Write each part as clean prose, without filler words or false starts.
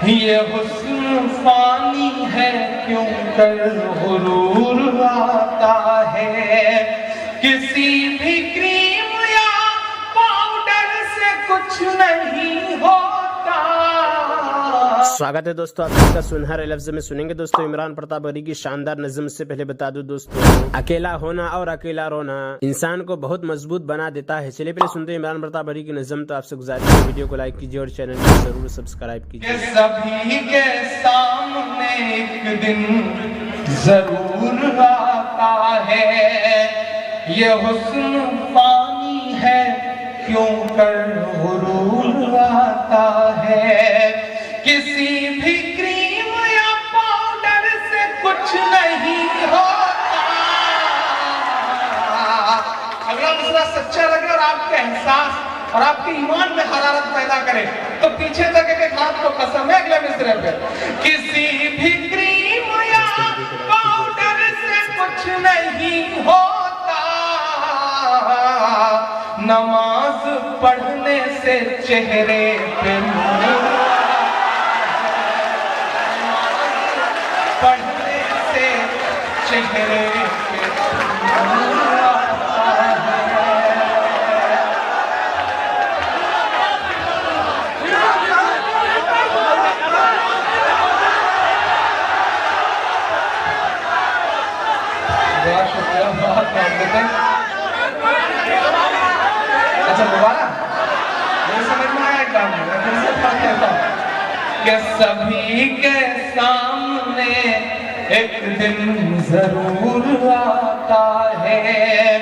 یہ حسن فانی ہے کیوں کر غرور آتا ہے، کسی بھی کریم یا پاؤڈر سے کچھ نہیں ہوتا۔ سواگت ہے دوستو، آپ اس کا سنہرے لفظ میں سنیں گے دوستو عمران پرتاپ بری کی شاندار نظم۔ سے پہلے بتا دوں دوستو، اکیلا ہونا اور اکیلا رونا انسان کو بہت مضبوط بنا دیتا ہے۔ چلیے پہلے سنتے ہیں عمران پرتاپ بری کی نظم۔ تو آپ سے گزارش ہے ویڈیو کو لائک کیجیے اور چینل کو ضرور سبسکرائب کیجیے۔ سبھی کے سامنے ایک دن ضرور آتا ہے، یہ حسن فانی ہے کیوں کر غرور آتا ہے، کسی بھی کریم یا پاؤڈر سے کچھ نہیں ہوتا۔ اگلا مسئلہ سچا لگے اور آپ کے احساس اور آپ کے ایمان میں حرارت پیدا کرے تو پیچھے تک ایک ہاتھ کو قسم ہے اگلے مصرے پہ، کسی بھی کریم یا پاؤڈر سے کچھ نہیں ہوتا، نماز پڑھنے سے چہرے پہ نور، پڑھنے سے چہرے پہ نور آتا ہے۔ بہت شکریہ، بہت محبت ہے۔ اچھا دوبارہ مجھے سمجھ میں آیا ایک کام ہے، پھر سے پڑھ کہتا ہوں کہ سبھی کے سامنے ایک دن ضرور آتا ہے،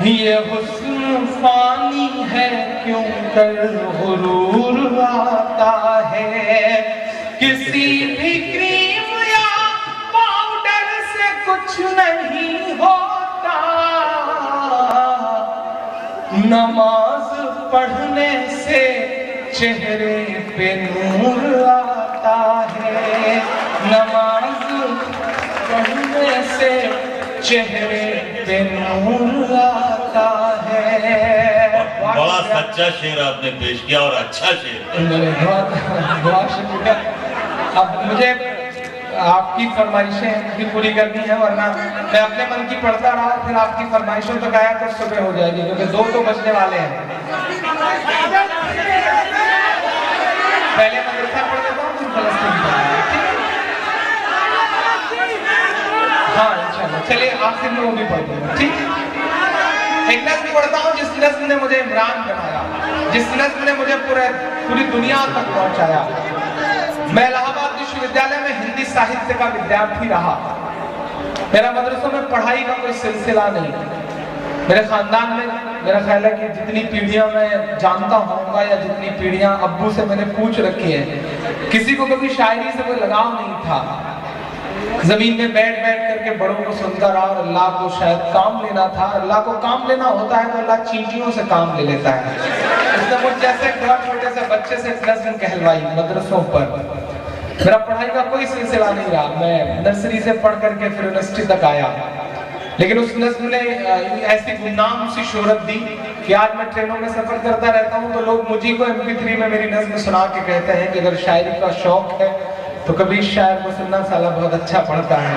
یہ حسن فانی ہے کیوں کر غرور آتا ہے، کسی بھی کریم یا پاؤڈر سے کچھ نہیں ہوتا، نماز پڑھنے سے چہرے پہ نور آتا ہے، نماز پڑھنے سے چہرے پہ نور آتا ہے۔ بڑا سچا شعر آپ نے پیش کیا اور اچھا شعر۔ بہت شکریہ۔ اب مجھے آپ کی فرمائشیں بھی پوری کرنی ہے، ورنہ میں اپنے من کی پڑھتا رہا پھر آپ کی فرمائشوں تک آیا تو صبح ہو جائے گی، کیونکہ 2 تو بجنے والے ہیں۔ پہلے مدرسہ پڑھ دیتا ہوں پھر فلسطین پڑھیں گے، ہاں انشاءاللہ۔ چلیے آخر میں وہ بھی پڑھ دیں گے، ٹھیک۔ ایک نظم پڑھتا ہوں جس نظم نے مجھے عمران بنایا، جس نظم نے مجھے پوری دنیا تک پہنچایا۔ میں الہ آباد وشو ودیالیہ میں ہندی ساہتیہ کا ودیارتھی رہا۔ میرا مدرسوں میں پڑھائی کا کوئی سلسلہ نہیں۔ میرے خاندان میں میرا خیال ہے کہ جتنی پیڑھیاں میں جانتا ہوں گا یا جتنی پیڑھیاں ابو سے میں نے پوچھ رکھی ہیں، کسی کو کبھی شاعری سے کوئی لگاؤ نہیں تھا۔ زمین میں بیٹھ کر کے بڑوں کو سنتا رہا اور اللہ کو شاید کام لینا تھا۔ اللہ کو کام لینا ہوتا ہے تو اللہ چینٹیوں سے کام لے لیتا ہے۔ اس نے مجھ جیسے چھوٹے سے بچے سے نظم کہلوائی مدرسوں پر۔ میرا پڑھائی کا کوئی سلسلہ نہیں رہا، میں نرسری سے پڑھ کر کے پھر یونیورسٹی تک آیا، لیکن اس نظم نے ایسی گمنام سی شہرت دی کہ آج میں ٹرینوں میں سفر کرتا رہتا ہوں تو لوگ مجھے کو MP3 میں میری نظم سنا کے کہتے ہیں کہ اگر شاعری کا شوق ہے تو کبھی شاعر کو سننا، سالہ بہت اچھا پڑھتا ہے۔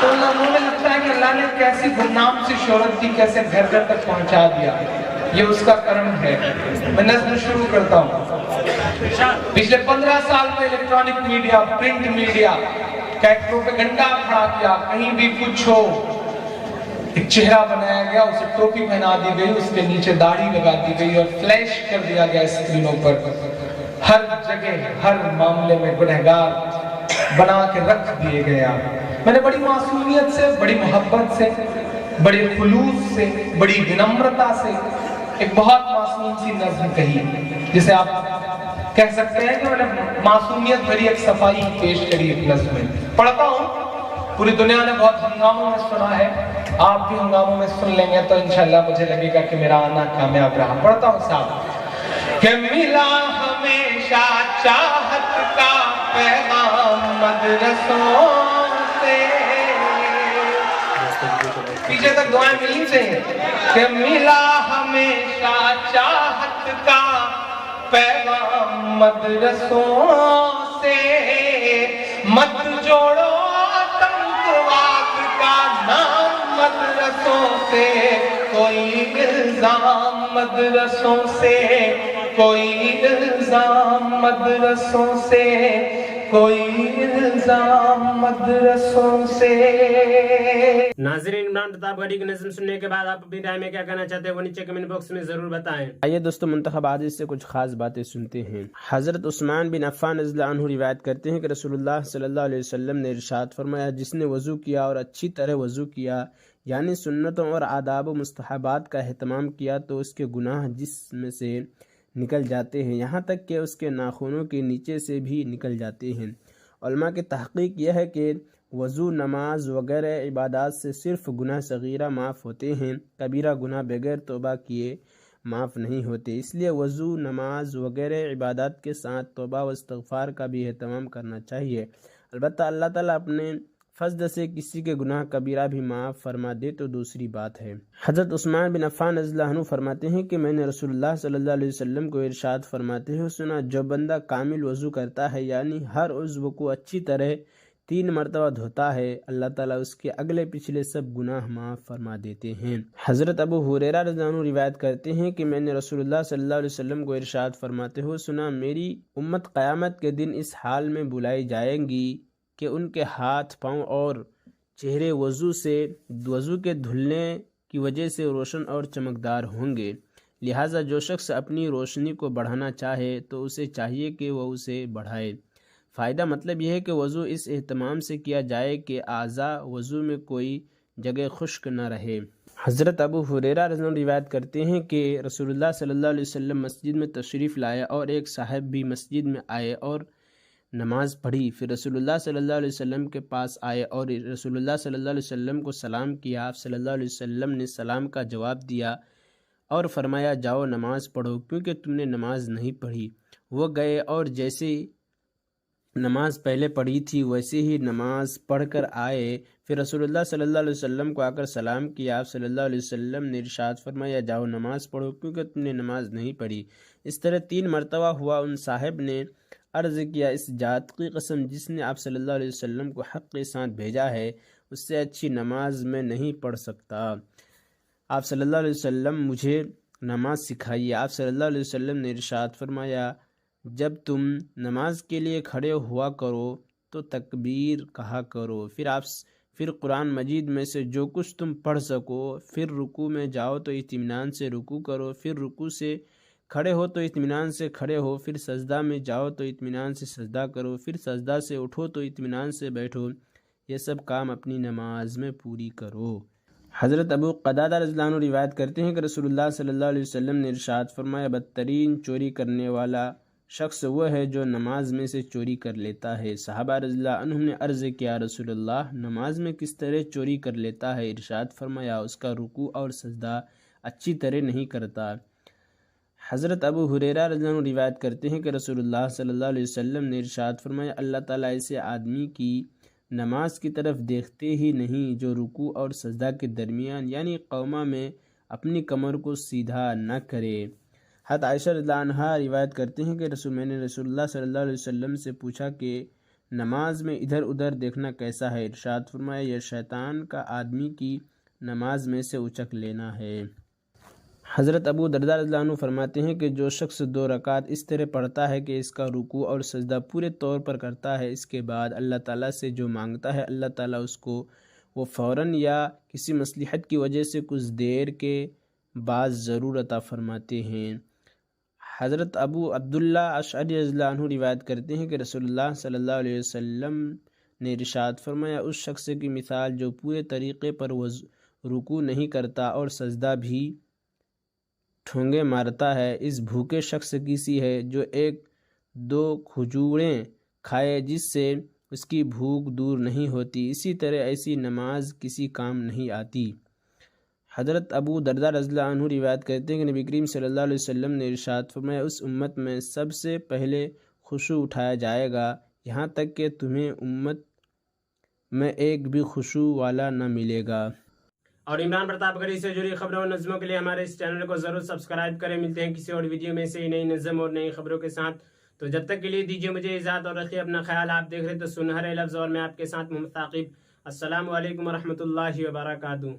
تو مجھے لگتا ہے کہ اللہ نے کیسی گمنام سی شہرت دی، کیسے گھر گھر تک پہنچا دیا، یہ اس کا کرم ہے۔ میں نظم شروع کرتا ہوں۔ پچھلے 15 سال میں الیکٹرانک میڈیا، پرنٹ میڈیا کا ایک پروپیگنڈا کھڑا کیا، کہیں بھی کچھ ہو، ایک چہرہ بنایا گیا، اسے ٹوپی پہنا دی گئی، اس کے نیچے داڑھی لگا دی گئی اور فلیش کر دیا گیا اسکرینوں پر۔ ہر جگہ ہر معاملے میں گنہگار بنا کے رکھ دیے گیا۔ میں نے بڑی معصومیت سے، بڑی محبت سے، بڑے خلوص سے، بڑی ونمرتا سے ایک بہت معصوم سی نظم کہی، جسے آپ کہہ سکتے ہیں کہ میں نے معصومیت بھری ایک صفائی پیش کری ایک نظم میں۔ پڑھتا ہوں۔ پوری دنیا نے بہت ہنگاموں میں سنا ہے، آپ بھی ہنگاموں میں سن لیں گے تو انشاءاللہ مجھے لگے گا کہ میرا آنا کامیاب رہا۔ پڑھتا ہوں صاحب کہ ملا ہمیشہ چاہت کا پیغام مدرسوں سے، پیچھے تک دعائیں ملنی چاہیے کہ ملا ہمیشہ چاہت کا پیغام مدرسوں سے، سے مت جوڑو آتنکواد کا نام مدرسوں سے کوئی الزام مدرسوں سے کوئی الزام مدرسوں سے کوئی الزام مدرسوں سے. ناظرین عمران پرتاپ گڑھی کی نظم سننے کے بعد آپ اپنی رائے میں کیا کہنا چاہتے ہیں وہ نیچے کمنٹ باکس میں ضرور بتائیں. آئیے دوستو منتخب حدیث سے کچھ خاص باتیں سنتے ہیں. حضرت عثمان بن عفان رضی اللہ عنہ روایت کرتے ہیں کہ رسول اللہ صلی اللہ علیہ وسلم نے ارشاد فرمایا جس نے وضو کیا اور اچھی طرح وضو کیا یعنی سنتوں اور آداب و مستحبات کا اہتمام کیا تو اس کے گناہ جسم سے نکل جاتے ہیں یہاں تک کہ اس کے ناخنوں کے نیچے سے بھی نکل جاتے ہیں. علماء کی تحقیق یہ ہے کہ وضو نماز وغیرہ عبادات سے صرف گناہ صغیرہ معاف ہوتے ہیں کبیرہ گناہ بغیر توبہ کیے معاف نہیں ہوتے. اس لیے وضو نماز وغیرہ عبادات کے ساتھ توبہ و استغفار کا بھی اہتمام کرنا چاہیے. البتہ اللہ تعالیٰ اپنے فضل سے کسی کے گناہ کبیرہ بھی معاف فرما دے تو دوسری بات ہے. حضرت عثمان بن عفان رضی اللہ عنہ فرماتے ہیں کہ میں نے رسول اللہ صلی اللہ علیہ وسلم کو ارشاد فرماتے ہوئے سنا جو بندہ کامل وضو کرتا ہے یعنی ہر عضو کو اچھی طرح 3 مرتبہ دھوتا ہے اللہ تعالیٰ اس کے اگلے پچھلے سب گناہ معاف فرما دیتے ہیں. حضرت ابو ہریرہ رضی اللہ عنہ روایت کرتے ہیں کہ میں نے رسول اللہ صلی اللہ علیہ وسلم کو ارشاد فرماتے ہوئے سنا میری امت قیامت کے دن اس حال میں بلائی جائیں گی کہ ان کے ہاتھ پاؤں اور چہرے وضو کے دھلنے کی وجہ سے روشن اور چمکدار ہوں گے. لہٰذا جو شخص اپنی روشنی کو بڑھانا چاہے تو اسے چاہیے کہ وہ اسے بڑھائے. فائدہ مطلب یہ ہے کہ وضو اس اہتمام سے کیا جائے کہ اعضاء وضو میں کوئی جگہ خشک نہ رہے. حضرت ابو ہریرہ رضی اللہ عنہ روایت کرتے ہیں کہ رسول اللہ صلی اللہ علیہ وسلم مسجد میں تشریف لائے اور ایک صاحب بھی مسجد میں آئے اور نماز پڑھی. پھر رسول اللہ صلی اللہ علیہ وسلم کے پاس آئے اور رسول اللہ صلی اللہ علیہ وسلم کو سلام کیا. آپ صلی اللہ علیہ وسلم نے سلام کا جواب دیا اور فرمایا جاؤ نماز پڑھو کیونکہ تم نے نماز نہیں پڑھی. وہ گئے اور جیسے نماز پہلے پڑھی تھی ویسے ہی نماز پڑھ کر آئے. پھر رسول اللہ صلی اللہ علیہ وسلم کو آ کر سلام کیا. آپ صلی اللہ علیہ وسلم نے ارشاد فرمایا جاؤ نماز پڑھو کیونکہ تم نے نماز نہیں پڑھی. اس طرح 3 مرتبہ ہوا. ان صاحب نے عرض کیا اس ذات کی قسم جس نے آپ صلی اللہ علیہ وسلم کو حق کے ساتھ بھیجا ہے اس سے اچھی نماز میں نہیں پڑھ سکتا. آپ صلی اللہ علیہ وسلم مجھے نماز سکھائیے. آپ صلی اللہ علیہ وسلم نے ارشاد فرمایا جب تم نماز کے لیے کھڑے ہوا کرو تو تکبیر کہا کرو. پھر قرآن مجید میں سے جو کچھ تم پڑھ سکو. پھر رکوع میں جاؤ تو اطمینان سے رکوع کرو. پھر رکوع سے کھڑے ہو تو اطمینان سے کھڑے ہو. پھر سجدہ میں جاؤ تو اطمینان سے سجدہ کرو. پھر سجدہ سے اٹھو تو اطمینان سے بیٹھو. یہ سب کام اپنی نماز میں پوری کرو. حضرت ابو قتادہ رضی اللہ عنہ روایت کرتے ہیں کہ رسول اللہ صلی اللہ علیہ وسلم نے ارشاد فرمایا بدترین چوری کرنے والا شخص وہ ہے جو نماز میں سے چوری کر لیتا ہے. صحابہ رضی اللہ عنہم نے عرض کیا رسول اللہ نماز میں کس طرح چوری کر لیتا ہے؟ ارشاد فرمایا اس کا رکوع اور سجدہ اچھی طرح نہیں کرتا. حضرت ابو ہریرہ رضی اللہ عنہ روایت کرتے ہیں کہ رسول اللہ صلی اللہ علیہ وسلم نے ارشاد فرمایا اللہ تعالیٰ ایسے آدمی کی نماز کی طرف دیکھتے ہی نہیں جو رکوع اور سجدہ کے درمیان یعنی قوما میں اپنی کمر کو سیدھا نہ کرے. حضرت عائشہ رضی اللہ عنہا روایت کرتے ہیں کہ میں نے رسول اللہ صلی اللہ علیہ وسلم سے پوچھا کہ نماز میں ادھر ادھر دیکھنا کیسا ہے؟ ارشاد فرمایا یہ شیطان کا آدمی کی نماز میں سے اچک لینا ہے. حضرت ابو درداء رضی اللہ عنہ فرماتے ہیں کہ جو شخص 2 رکعت اس طرح پڑھتا ہے کہ اس کا رکوع اور سجدہ پورے طور پر کرتا ہے اس کے بعد اللہ تعالیٰ سے جو مانگتا ہے اللہ تعالیٰ اس کو وہ فوراً یا کسی مصلحت کی وجہ سے کچھ دیر کے بعد ضرور عطا فرماتے ہیں. حضرت ابو عبداللہ اشعری رضی اللہ عنہ روایت کرتے ہیں کہ رسول اللہ صلی اللہ علیہ وسلم نے ارشاد فرمایا اس شخص کی مثال جو پورے طریقے پر رکوع نہیں کرتا اور سجدہ بھی ٹھونگے مارتا ہے اس بھوکے شخص کی سی ہے جو 1-2 کھجوریں کھائے جس سے اس کی بھوک دور نہیں ہوتی. اسی طرح ایسی نماز کسی کام نہیں آتی. حضرت ابو درداء رضی اللہ عنہ روایت کرتے ہیں کہ نبی کریم صلی اللہ علیہ وسلم نے ارشاد فرمایا اس امت میں سب سے پہلے خشوع اٹھایا جائے گا یہاں تک کہ تمہیں امت میں ایک بھی خشوع والا نہ ملے گا. اور عمران پرتاپ گڑھی سے جڑی خبروں اور نظموں کے لیے ہمارے اس چینل کو ضرور سبسکرائب کریں. ملتے ہیں کسی اور ویڈیو میں سے نئی نظم اور نئی خبروں کے ساتھ. تو جب تک کے لیے دیجیے مجھے اجازت اور رکھیے اپنا خیال. آپ دیکھ رہے تو سنہرے لفظ اور میں آپ کے ساتھ محمد ثاقب. السلام علیکم ورحمۃ اللہ وبرکاتہ.